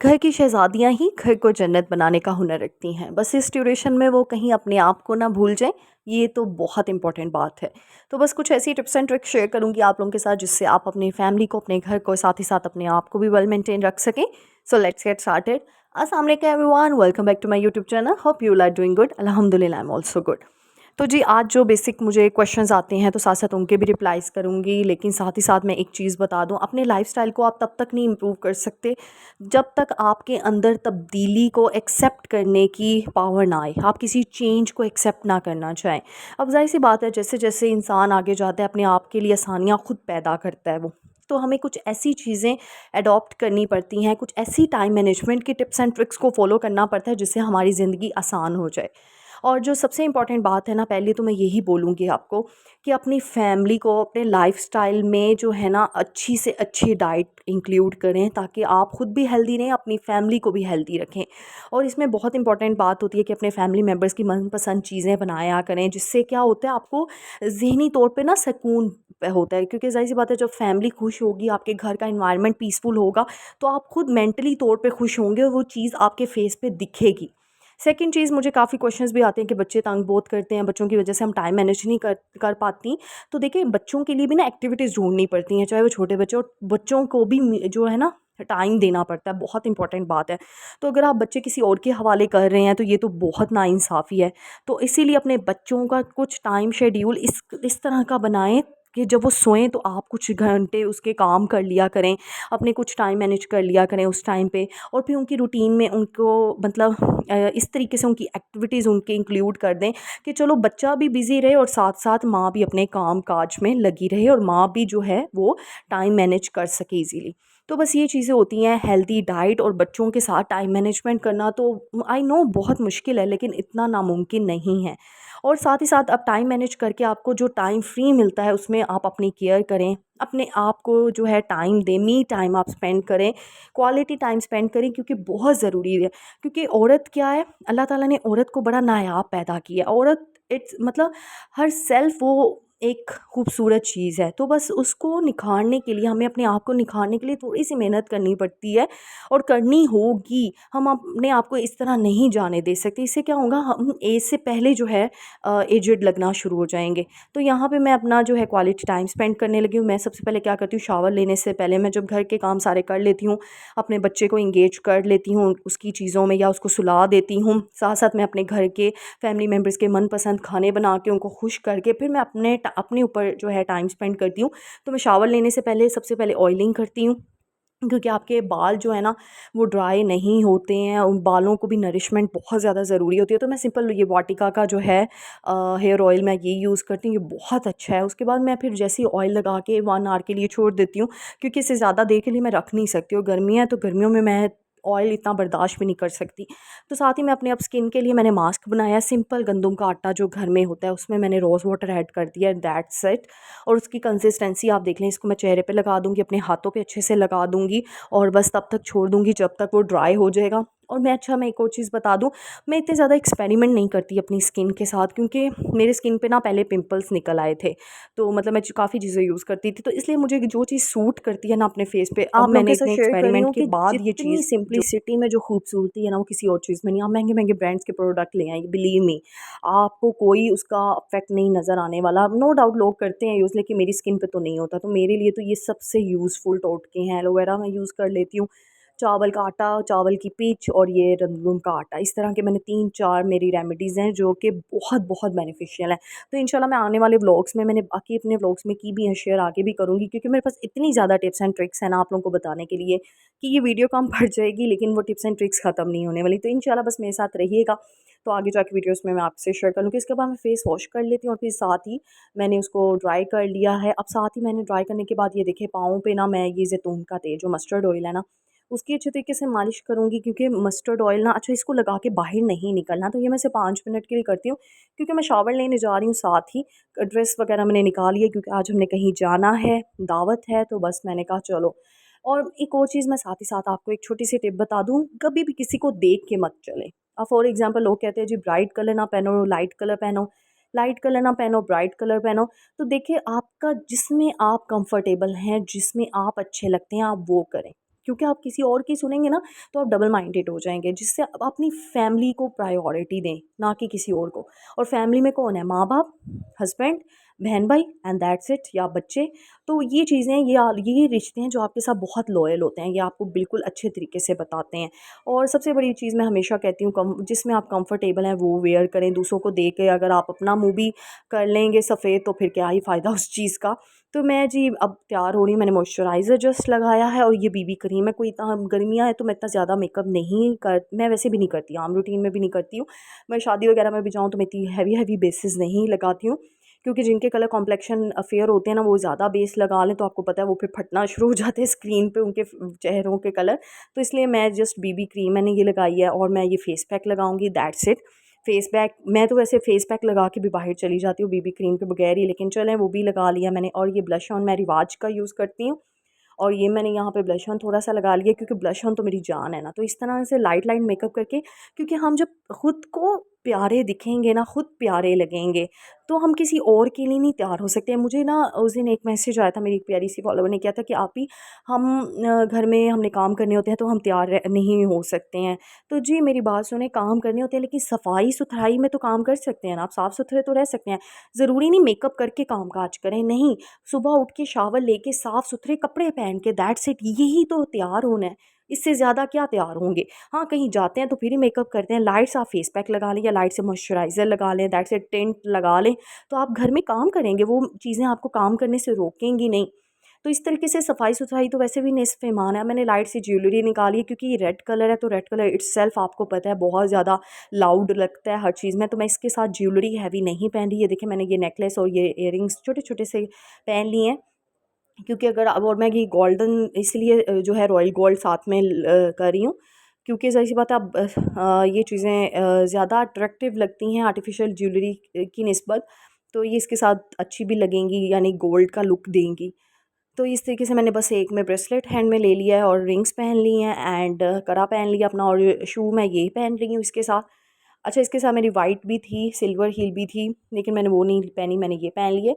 घर की शहज़ादियाँ ही घर को जन्नत बनाने का हुनर रखती हैं। बस इस ड्यूरेशन में वो कहीं अपने आप को ना भूल जाएँ, ये तो बहुत इम्पोर्टेंट बात है। तो बस कुछ ऐसी टिप्स एंड ट्रिक्स शेयर करूँगी आप लोगों के साथ, जिससे आप अपनी फैमिली को, अपने घर को, साथ ही साथ अपने आप को भी वेल मेंटेन रख सकें। So let's get started. अस्सलाम वालेकुम everyone, welcome back to my YouTube channel. Hope you are doing good. अल्हम्दुलिल्लाह, आई एम ऑल्सो गुड। तो जी, आज जो बेसिक मुझे क्वेश्चंस आते हैं तो साथ साथ उनके भी रिप्लाईज़ करूँगी, लेकिन साथ ही साथ मैं एक चीज़ बता दूँ, अपने लाइफ़स्टाइल को आप तब तक नहीं इम्प्रूव कर सकते जब तक आपके अंदर तब्दीली को एक्सेप्ट करने की पावर ना आए, आप किसी चेंज को एक्सेप्ट ना करना चाहें। अब ज़ाहिर-सी बात है, जैसे-जैसे इंसान आगे जाता है अपने आप के लिए आसानियाँ खुद पैदा करता है वो। तो हमें कुछ ऐसी चीज़ें अडॉप्ट करनी पड़ती हैं, कुछ ऐसी टाइम मैनेजमेंट की टिप्स एंड ट्रिक्स को फ़ॉलो करना पड़ता है जिससे हमारी ज़िंदगी आसान हो जाए। और जो सबसे इम्पॉर्टेंट बात है ना, पहले तो मैं यही बोलूँगी आपको कि अपनी फैमिली को अपने लाइफ़स्टाइल में जो है ना अच्छी से अच्छी डाइट इंक्लूड करें, ताकि आप खुद भी हेल्दी रहें, अपनी फैमिली को भी हेल्दी रखें। और इसमें बहुत इंपॉर्टेंट बात होती है कि अपने फैमिली मेम्बर्स की मनपसंद चीज़ें बनाया करें, जिससे क्या होता है, आपको ज़हनी तौर पे ना सुकून होता है। क्योंकि ज़ाहिर सी बात है, जब फैमिली खुश होगी, आपके घर का इन्वायरमेंट पीसफुल होगा, तो आप खुद मेंटली तौर पे खुश होंगे और वो चीज़ आपके फेस पे दिखेगी। सेकंड चीज़, मुझे काफ़ी क्वेश्चंस भी आते हैं कि बच्चे तंग बहुत करते हैं, बच्चों की वजह से हम टाइम मैनेज नहीं कर कर पाती। तो देखिए, बच्चों के लिए भी ना एक्टिविटीज़ ढूँढनी पड़ती हैं, चाहे वो छोटे बच्चे, और बच्चों को भी जो है ना टाइम देना पड़ता है, बहुत इंपॉर्टेंट बात है। तो अगर आप बच्चे किसी और के हवाले कर रहे हैं तो ये तो बहुत नाइंसाफ़ी है। तो इसीलिए अपने बच्चों का कुछ टाइम शेड्यूल इस तरह का बनाएँ कि जब वो सोएँ तो आप कुछ घंटे उसके काम कर लिया करें, अपने कुछ टाइम मैनेज कर लिया करें उस टाइम पे। और फिर उनकी रूटीन में उनको मतलब इस तरीके से उनकी एक्टिविटीज़ उनके इंक्लूड कर दें कि चलो बच्चा भी बिज़ी रहे और साथ-साथ माँ भी अपने काम-काज में लगी रहे, और माँ भी जो है वो टाइम मैनेज कर सके ईज़िली। तो बस ये चीज़ें होती हैं, हेल्दी डाइट और बच्चों के साथ टाइम मैनेजमेंट करना। तो आई नो बहुत मुश्किल है, लेकिन इतना नामुमकिन नहीं है। और साथ ही साथ अब टाइम मैनेज करके आपको जो टाइम फ्री मिलता है, उसमें आप अपनी केयर करें, अपने आप को जो है टाइम दें, मी टाइम आप स्पेंड करें, क्वालिटी टाइम स्पेंड करें, क्योंकि बहुत ज़रूरी है। क्योंकि औरत क्या है, अल्लाह ताला ने औरत को बड़ा नायाब पैदा किया है। औरत इट्स मतलब हर सेल्फ वो एक खूबसूरत चीज़ है। तो बस उसको निखारने के लिए, हमें अपने आप को निखारने के लिए थोड़ी-सी मेहनत करनी पड़ती है, और करनी होगी। हम अपने आप को इस तरह नहीं जाने दे सकते। इससे क्या होगा, हम एज से पहले जो है एजेड लगना शुरू हो जाएँगे। तो यहाँ पे मैं अपना जो है क्वालिटी टाइम स्पेंड करने लगी हूँ। मैं सबसे पहले क्या करती हूँ, शावर लेने से पहले मैं जब घर के काम सारे कर लेती हूँ, अपने बच्चे को एंगेज कर लेती हूँ उसकी चीज़ों में, या उसको सुला देती हूँ। साथ-साथ मैं अपने घर के फैमिली मेंबर्स के मनपसंद खाने बना के उनको खुश करके फिर मैं अपने ऊपर जो है टाइम स्पेंड करती हूँ। तो मैं शावर लेने से पहले सबसे पहले ऑयलिंग करती हूँ, क्योंकि आपके बाल जो है ना वो ड्राई नहीं होते हैं, उन बालों को भी नरिशमेंट बहुत ज़्यादा ज़रूरी होती है। तो मैं सिंपल ये वाटिका का जो है हेयर ऑयल मैं ये यूज़ करती हूँ, ये बहुत अच्छा है। उसके बाद मैं फिर जैसे ही ऑयल लगा के 1 आवर के लिए छोड़ देती हूँ, क्योंकि इससे ज़्यादा देर के लिए मैं रख नहीं सकती, और गर्मियाँ हैं तो गर्मियों में मैं ऑयल इतना बर्दाश्त भी नहीं कर सकती। तो साथ ही मैं अपने अब स्किन के लिए मैंने मास्क बनाया, सिंपल गंदम का आटा जो घर में होता है उसमें मैंने रोज़ वाटर ऐड कर दिया, दैट्स इट। और उसकी कंसिस्टेंसी आप देख लें, इसको मैं चेहरे पे लगा दूँगी, अपने हाथों पे अच्छे से लगा दूँगी, और बस तब तक छोड़ दूँगी जब तक वो ड्राई हो जाएगा। और मैं एक और चीज़ बता दूँ, मैं इतने ज़्यादा एक्सपेरिमेंट नहीं करती अपनी स्किन के साथ, क्योंकि मेरे स्किन पे ना पहले पिंपल्स निकल आए थे। तो मतलब मैं काफ़ी चीज़ें यूज़ करती थी, तो इसलिए मुझे जो चीज़ सूट करती है ना अपने फेस पे, अब आप लोगों मैंने के साथ इतने शेयर कर रही एक्सपेरिमेंट हूँ के कि बाद ये जितनी चीज़ जो सिंप्लिसिटी में जो खूबसूरती है ना, वो किसी और चीज़ में नहीं। आप महँगे-महँगे ब्रांड्स के प्रोडक्ट ले आएँ, बिलीव मी, आपको कोई उसका इफ़ेक्ट नहीं नज़र आने वाला। नो डाउट लोग करते हैं यूज़, लेकिन मेरी स्किन पे तो नहीं होता। तो मेरे लिए तो ये सबसे यूज़फुल टोटके हैं। एलोवेरा मैं यूज़ कर लेती हूँ, चावल का आटा, चावल की पीच, और ये रंगून का आटा। इस तरह के मैंने 3-4 मेरी रेमेडीज़ हैं जो कि बहुत-बहुत बेनिफिशियल हैं। तो इंशाल्लाह मैं आने वाले व्लॉग्स में, मैंने बाकी अपने व्लॉग्स में की भी हैं शेयर, आगे भी करूँगी, क्योंकि मेरे पास इतनी ज़्यादा टिप्स एंड ट्रिक्स हैं ना आप लोगों को बताने के लिए, कि ये वीडियो कम पड़ जाएगी, लेकिन वो टिप्स एंड ट्रिक्स ख़त्म नहीं होने वाली। तो इंशाल्लाह बस मेरे साथ रहिएगा, तो आगे जाके वीडियोज़ में मैं आपसे शेयर कर लूँगी। इसके बाद मैं फेस वॉश कर लेती हूँ, और फिर साथ ही मैंने उसको ड्राई कर लिया है। अब साथ ही मैंने ड्राई करने के बाद ये देखिए, पाँव पे ना मैं ये ज़ैतून का तेल, जो मस्टर्ड ऑयल है ना, उसकी अच्छे तरीके से मालिश करूँगी, क्योंकि मस्टर्ड ऑयल ना, अच्छा, इसको लगा के बाहर नहीं निकलना। तो ये मैं सिर्फ 5 मिनट के लिए करती हूँ, क्योंकि मैं शावर लेने जा रही हूँ। साथ ही ड्रेस वगैरह मैंने निकाली है, क्योंकि आज हमने कहीं जाना है, दावत है, तो बस मैंने कहा चलो। और एक और चीज़ मैं साथ ही साथ आपको एक छोटी-सी टिप बता दूँ, कभी भी किसी को देख के मत चलें। अब फॉर एग्ज़ाम्पल लोग कहते हैं जी, ब्राइट कलर ना पहनो, लाइट कलर पहनो, लाइट कलर ना पहनो, ब्राइट कलर पहनो। तो देखिए, आपका जिसमें आप कंफर्टेबल हैं, जिसमें आप अच्छे लगते हैं, आप वो करें। क्योंकि आप किसी और की सुनेंगे ना तो आप डबल माइंडेड हो जाएंगे, जिससे आप अपनी फैमिली को प्रायोरिटी दें, ना कि किसी और को। और फैमिली में कौन है? माँ बाप, हस्बैंड, बहन भाई, एंड दैट्स इट, या बच्चे। तो ये चीज़ें, ये रिश्ते हैं जो आपके साथ बहुत लॉयल होते हैं, ये आपको बिल्कुल अच्छे तरीके से बताते हैं। और सबसे बड़ी चीज़ मैं हमेशा कहती हूँ, कम जिसमें आप कंफर्टेबल हैं वो वेयर करें। दूसरों को देख के अगर आप अपना मुँह भी कर लेंगे सफ़ेद तो फिर क्या ही फ़ायदा उस चीज़ का। तो मैं जी अब तैयार हो रही हूँ, मैंने मॉइस्चराइज़र जस्ट लगाया है और ये बीबी क्रीम है। कोई इतना गर्मियाँ हैं तो मैं इतना ज़्यादा मेकअप नहीं कर, मैं वैसे भी नहीं करती, आम रूटीन में भी नहीं करती हूँ। मैं शादी वगैरह में भी जाऊँ तो मैं इतनी हैवी बेसेस नहीं लगाती हूँ, क्योंकि जिनके कलर कॉम्प्लेक्शन फेयर होते हैं ना, वो ज़्यादा बेस लगा लें तो आपको पता है वो फिर फटना शुरू हो जाते हैं स्क्रीन पे उनके चेहरों के कलर। तो इसलिए मैं जस्ट बीबी क्रीम मैंने ये लगाई है और मैं ये फेस पैक लगाऊंगी, दैट्स इट। फेस पैक, मैं तो वैसे फेस पैक लगा के भी बाहर चली जाती हूँ बीबी क्रीम के बगैर ही, लेकिन चलें वो भी लगा लिया मैंने। और ये ब्लश ऑन मैं रिवाज का यूज़ करती हूँ, और ये मैंने यहाँ पे ब्लश ऑन थोड़ा सा लगा लिया, क्योंकि ब्लश ऑन तो मेरी जान है ना। तो इस तरह से लाइट लाइट मेकअप करके, क्योंकि हम जब खुद को प्यारे दिखेंगे ना, खुद प्यारे लगेंगे, तो हम किसी और के लिए नहीं तैयार हो सकते। मुझे ना उस दिन एक मैसेज आया था, मेरी एक प्यारी सी फॉलोवर ने किया था कि आप ही, हम घर में हमने काम करने होते हैं तो हम तैयार नहीं हो सकते हैं। तो जी मेरी बात सुने, काम करने होते हैं लेकिन सफाई सुथराई में तो काम कर सकते हैं ना, आप साफ़ सुथरे तो रह सकते हैं। ज़रूरी नहीं मेकअप करके काम काज करें, नहीं। सुबह उठ के शावर लेके साफ़ सुथरे कपड़े पहन के, दैट्स इट, यही तो तैयार होना है। इससे ज़्यादा क्या तैयार होंगे? हाँ, कहीं जाते हैं तो फिर ही मेकअप करते हैं। लाइट सा फेस पैक लगा लें या लाइट से मॉइस्चराइज़र लगा लें, दैट्स इट, टिंट लगा लें, तो आप घर में काम करेंगे, वो चीज़ें आपको काम करने से रोकेंगी नहीं। तो इस तरीके से सफाई-सुथराई तो वैसे भी निस्फ़ ईमान है। मैंने लाइट सी ज्वेलरी निकाली है, क्योंकि ये रेड कलर है तो रेड कलर इट्सेल्फ़ आपको पता है बहुत ज़्यादा लाउड लगता है हर चीज़ में, तो मैं इसके साथ ज्वेलरी हैवी नहीं पहन रही। ये देखिए मैंने ये नेकलेस और ये इयररिंग्स छोटे-छोटे से पहन लिए हैं, क्योंकि अगर अब, और मैं ये गोल्डन इसलिए जो है रॉयल गोल्ड साथ में कर रही हूँ, क्योंकि ज़ाहिर सी बात है अब ये चीज़ें ज़्यादा अट्रैक्टिव लगती हैं आर्टिफिशियल ज्वेलरी की निस्बत, तो ये इसके साथ अच्छी भी लगेंगी, यानी गोल्ड का लुक देंगी। तो इस तरीके से मैंने बस एक में ब्रेसलेट हैंड में ले लिया है और रिंग्स पहन ली हैं, एंड कड़ा पहन लिया अपना, और शू मैं यही पहन रही हूँ इसके साथ। अच्छा, इसके साथ मेरी वाइट भी थी, सिल्वर हील भी थी, लेकिन मैंने वो नहीं पहनी, मैंने ये पहन लिए।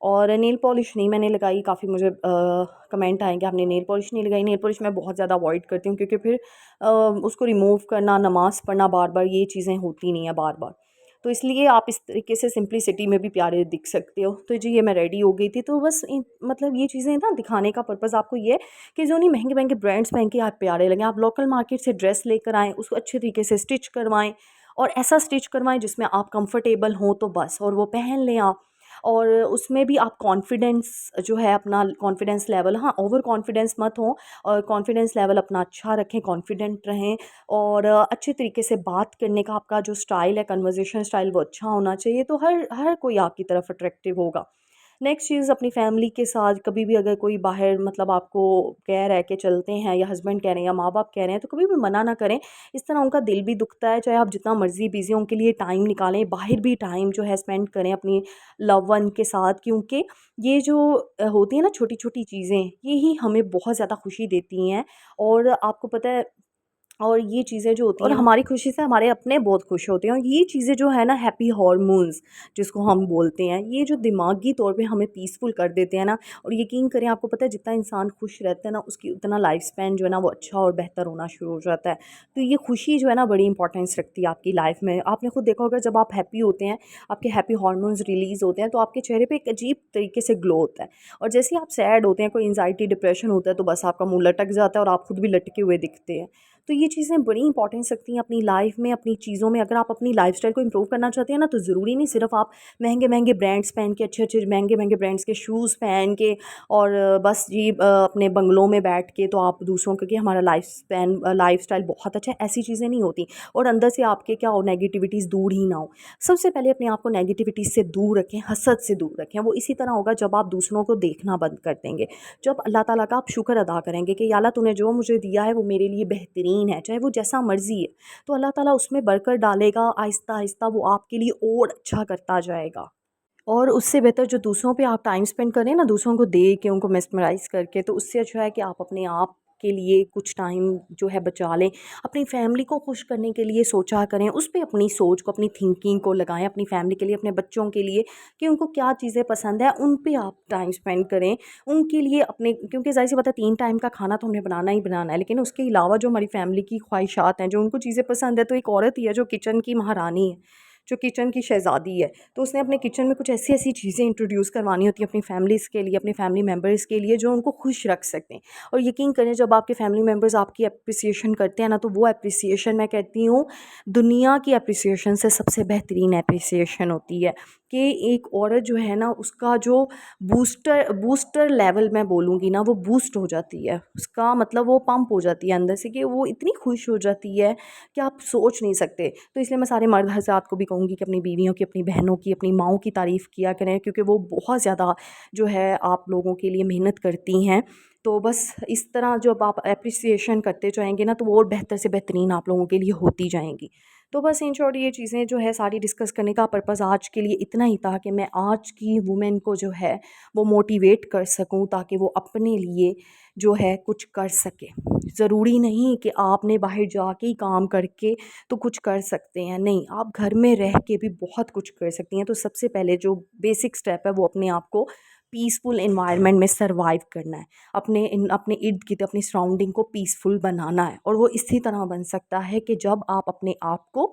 और नेल पॉलिश नहीं मैंने लगाई। काफ़ी मुझे कमेंट आएंगे आपने नेल पॉलिश नहीं लगाई। नेल पॉलिश मैं बहुत ज़्यादा अवॉइड करती हूँ, क्योंकि फिर उसको रिमूव करना, नमाज़ पढ़ना बार बार, ये चीज़ें होती नहीं है बार बार। तो इसलिए आप इस तरीके से सिंपलिसिटी में भी प्यारे दिख सकते हो। तो जी ये मैं रेडी हो गई थी, तो बस मतलब ये चीज़ें ना दिखाने का पर्पज़ आपको ये है कि जो नहीं महंगे महंगे ब्रांड्स पहन के आप प्यारे लगें, आप लोकल मार्केट से ड्रेस लेकर आएँ, उसको अच्छे तरीके से स्टिच करवाएँ, और ऐसा स्टिच करवाएँ जिसमें आप कंफर्टेबल हों तो बस, और वो पहन लें आप। और उसमें भी आप कॉन्फिडेंस जो है, अपना कॉन्फिडेंस लेवल, हाँ ओवर कॉन्फिडेंस मत हो, और कॉन्फिडेंस लेवल अपना अच्छा रखें, कॉन्फिडेंट रहें। और अच्छे तरीके से बात करने का आपका जो स्टाइल है, कन्वर्सेशन स्टाइल, वो अच्छा होना चाहिए, तो हर हर कोई आपकी तरफ अट्रैक्टिव होगा। नेक्स्ट चीज़, अपनी फैमिली के साथ कभी भी अगर कोई बाहर मतलब आपको कह रहा है कि चलते हैं, या हस्बैंड कह रहे हैं या माँ बाप कह रहे हैं, तो कभी भी मना ना करें। इस तरह उनका दिल भी दुखता है, चाहे आप जितना मर्ज़ी बिज़ी हो, उनके लिए टाइम निकालें, बाहर भी टाइम जो है स्पेंड करें अपनी लव वन के साथ, क्योंकि ये जो होती है ना छोटी छोटी चीज़ें, ये ही हमें बहुत ज़्यादा खुशी देती हैं। और आपको पता है, और ये चीज़ें जो होती और हैं, हमारी खुशी से हमारे अपने बहुत खुश होते हैं, और ये चीज़ें जो है ना, हैप्पी हार्मोन्स जिसको हम बोलते हैं, ये जो दिमागी तौर पे हमें पीसफुल कर देते हैं ना। और यकीन करें, आपको पता है जितना इंसान खुश रहता है ना, उसकी उतना लाइफ स्पैन जो है ना वो अच्छा और बेहतर होना शुरू हो जाता है। तो ये खुशी जो है ना बड़ी इंपॉर्टेंस रखती है आपकी लाइफ में। आपने खुद देखा होगा, जब आप हैप्पी होते हैं, आपके हैप्पी हार्मोन्स रिलीज़ होते हैं, तो आपके चेहरे पे एक अजीब तरीके से ग्लो होता है। और जैसे ही आप सैड होते हैं, कोई एंजाइटी डिप्रेशन होता है, तो बस आपका मुंह लटक जाता है और आप खुद भी लटके हुए दिखते हैं। तो ये चीज़ें बड़ी इंपॉर्टेंस रखती हैं अपनी लाइफ में, अपनी चीज़ों में। अगर आप अपनी लाइफ़स्टाइल को इम्प्रूव करना चाहते हैं ना, तो ज़रूरी नहीं सिर्फ आप महंगे-महंगे ब्रांड्स पहन के, अच्छे-अच्छे महंगे-महंगे ब्रांड्स के शूज़ पहन के, और बस जी अपने बंगलों में बैठ के तो आप दूसरों को कि हमारा लाइफ़स्टाइल बहुत अच्छा है, ऐसी चीज़ें नहीं होती। और अंदर से आपके क्या हो, नेगेटिविटीज़ दूर ही ना हो। सबसे पहले अपने आप को नेगेटिविटी से दूर रखें, हसद से दूर रखें। वो इसी तरह होगा जब आप दूसरों को देखना बंद कर देंगे। जब अल्लाह ताला का आप शुक्र अदा करेंगे कि या अल्लाह तूने जो मुझे दिया है वो मेरे लिए बेहतरीन है, चाहे वो जैसा मर्ज़ी है, तो अल्लाह ताला उसमें बरकत डालेगा, आहिस्ता-आहिस्ता वो आपके लिए और अच्छा करता जाएगा। और उससे बेहतर जो दूसरों पे आप टाइम स्पेंड करें ना, दूसरों को देख के, उनको मेस्मराइज़ करके, तो उससे अच्छा है कि आप अपने आप के लिए कुछ टाइम जो है बचा लें, अपनी फैमिली को खुश करने के लिए सोचा करें, उस पे अपनी सोच को, अपनी थिंकिंग को लगाएं, अपनी फैमिली के लिए, अपने बच्चों के लिए कि उनको क्या चीज़ें पसंद है, उन पे आप टाइम स्पेंड करें। उनके लिए अपने, क्योंकि ज़ाहिर सी बात है 3 टाइम का खाना तो हमें बनाना ही बनाना है, लेकिन उसके अलावा जो हमारी फैमिली की ख्वाहिशात हैं, जो उनको चीज़ें पसंद है, तो एक औरत ही है जो किचन की महारानी है, जो किचन की शहज़ादी है, तो उसने अपने किचन में कुछ ऐसी-ऐसी चीज़ें इंट्रोड्यूस करवानी होती हैं अपनी फैमिलीज़ के लिए, अपनी फैमिली मेंबर्स के लिए, जो उनको खुश रख सकते हैं। और यकीन करें जब आपके फैमिली मेंबर्स आपकी एप्रिसिएशन करते हैं ना, तो वो एप्रिसिएशन मैं कहती हूँ दुनिया की एप्रिसिएशन से सबसे बेहतरीन एप्रिसिएशन होती है। कि एक औरत जो है ना, उसका जो बूस्टर बूस्टर लेवल मैं बोलूँगी ना, वो बूस्ट हो जाती है, उसका मतलब वो पंप हो जाती है अंदर से, कि वो इतनी खुश हो जाती है कि आप सोच नहीं सकते। तो इसलिए मैं सारे मर्द हज़रात को भी कहूँगी कि अपनी बीवियों की, अपनी बहनों की, अपनी माँओं की तारीफ़ किया करें, क्योंकि वो बहुत ज़्यादा जो है आप लोगों के लिए मेहनत करती हैं। तो बस इस तरह जब आप एप्रिसिएशन करते जाएँगे ना, तो वो और बेहतर से बेहतरीन आप लोगों के लिए होती जाएँगी। तो बस इन शॉर्ट ये चीज़ें जो है सारी डिस्कस करने का पर्पज़ आज के लिए इतना ही था कि मैं आज की वुमेन को जो है वो मोटिवेट कर सकूं, ताकि वो अपने लिए जो है कुछ कर सके। ज़रूरी नहीं कि आपने बाहर जाके ही काम करके तो कुछ कर सकते हैं, नहीं, आप घर में रह के भी बहुत कुछ कर सकती हैं। तो सबसे पहले जो बेसिक स्टेप है वो अपने आप को पीसफुल एनवायरनमेंट में सर्वाइव करना है, अपने इर्द गिर्द अपनी सराउंडिंग को पीसफुल बनाना है। और वो इसी तरह बन सकता है कि जब आप अपने आप को,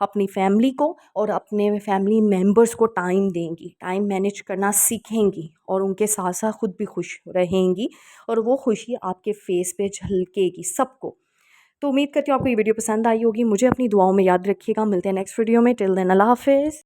अपनी फैमिली को और अपने फैमिली मेंबर्स को टाइम देंगी, टाइम मैनेज करना सीखेंगी और उनके साथ साथ खुद भी खुश रहेंगी, और वो खुशी आपके फेस पे झलकेगी सबको। तो उम्मीद करती हूँ आपको ये वीडियो पसंद आई होगी। मुझे अपनी दुआओं में याद रखिएगा। मिलते हैं नेक्स्ट वीडियो में। टिल देन अल्लाह हाफ़िज़।